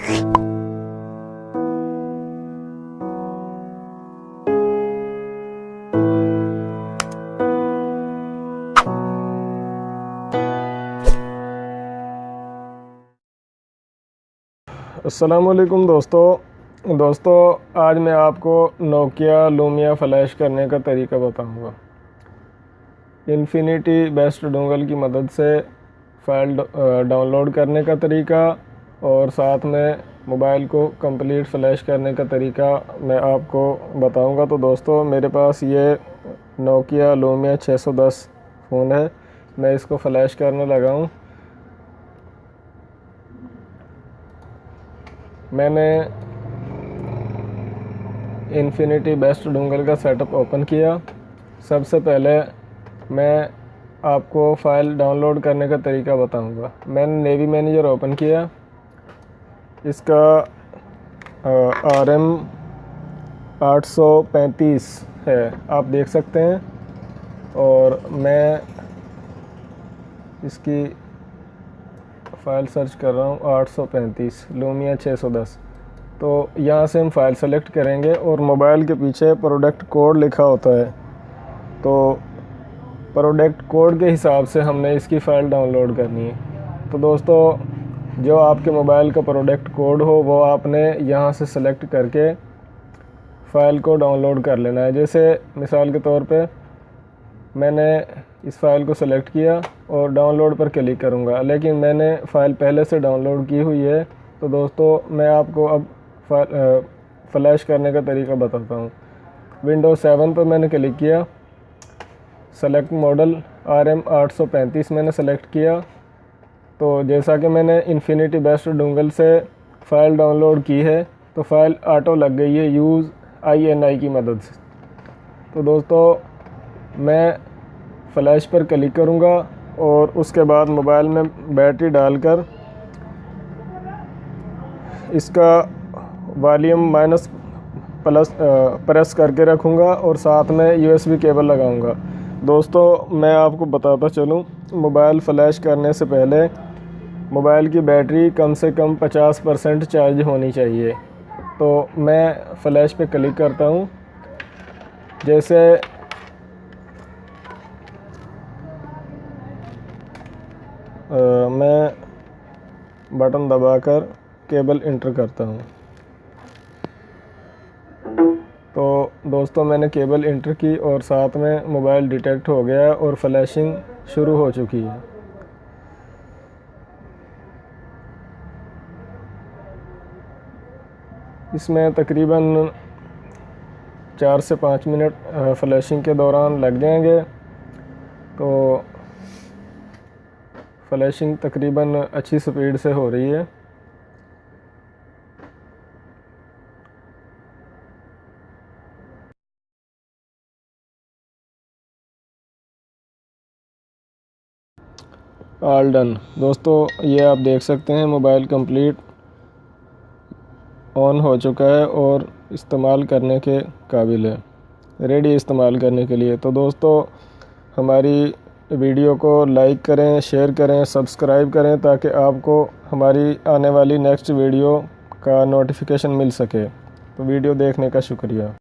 अस्सलामुअलैकुम दोस्तों आज मैं आपको नोकिया लूमिया फ्लैश करने का तरीका बताऊंगा। इन्फिनिटी बेस्ट डोंगल की मदद से फ़ाइल डाउनलोड करने का तरीका और साथ में मोबाइल को कंप्लीट फ्लैश करने का तरीका मैं आपको बताऊंगा। तो दोस्तों मेरे पास ये नोकिया लूमिया 610 फ़ोन है, मैं इसको फ्लैश करने लगा हूँ। मैंने इन्फिनिटी बेस्ट डोंगल का सेटअप ओपन किया। सबसे पहले मैं आपको फ़ाइल डाउनलोड करने का तरीका बताऊंगा। मैंने नेवी मैनेजर ओपन किया, इसका RM 835 है, आप देख सकते हैं। और मैं इसकी फ़ाइल सर्च कर रहा हूँ 835 लूमिया 610। तो यहाँ से हम फ़ाइल सेलेक्ट करेंगे और मोबाइल के पीछे प्रोडक्ट कोड लिखा होता है, तो प्रोडक्ट कोड के हिसाब से हमने इसकी फ़ाइल डाउनलोड करनी है। तो दोस्तों जो आपके मोबाइल का प्रोडक्ट कोड हो वो आपने यहाँ से सेलेक्ट करके फ़ाइल को डाउनलोड कर लेना है। जैसे मिसाल के तौर पे मैंने इस फ़ाइल को सेलेक्ट किया और डाउनलोड पर क्लिक करूँगा, लेकिन मैंने फ़ाइल पहले से डाउनलोड की हुई है। तो दोस्तों मैं आपको अब फ्लैश करने का तरीका बताता हूँ। विंडोज़ 7 पर मैंने क्लिक किया, सेलेक्ट मॉडल RM 835 मैंने सेलेक्ट किया। तो जैसा कि मैंने इन्फिनिटी बेस्ट डोंगल से फ़ाइल डाउनलोड की है तो फ़ाइल ऑटो लग गई है यूज़ INI की मदद से। तो दोस्तों मैं फ्लैश पर क्लिक करूंगा और उसके बाद मोबाइल में बैटरी डालकर इसका वॉल्यूम माइनस प्लस प्रेस करके रखूंगा और साथ में USB केबल लगाऊंगा। दोस्तों मैं आपको बताता चलूं, मोबाइल फ्लैश करने से पहले मोबाइल की बैटरी कम से कम 50% चार्ज होनी चाहिए। तो मैं फ्लैश पे क्लिक करता हूं। जैसे मैं बटन दबाकर केबल इंटर करता हूं। तो दोस्तों मैंने केबल इंटर की और साथ में मोबाइल डिटेक्ट हो गया और फ्लैशिंग शुरू हो चुकी है। इसमें तकरीबन 4 से 5 मिनट फ्लैशिंग के दौरान लग जाएंगे। तो फ्लैशिंग तकरीबन अच्छी स्पीड से हो रही है। All done. दोस्तों ये आप देख सकते हैं मोबाइल कंप्लीट ऑन हो चुका है और इस्तेमाल करने के काबिल है, रेडी इस्तेमाल करने के लिए। तो दोस्तों हमारी वीडियो को लाइक करें, शेयर करें, सब्सक्राइब करें ताकि आपको हमारी आने वाली नेक्स्ट वीडियो का नोटिफिकेशन मिल सके। तो वीडियो देखने का शुक्रिया।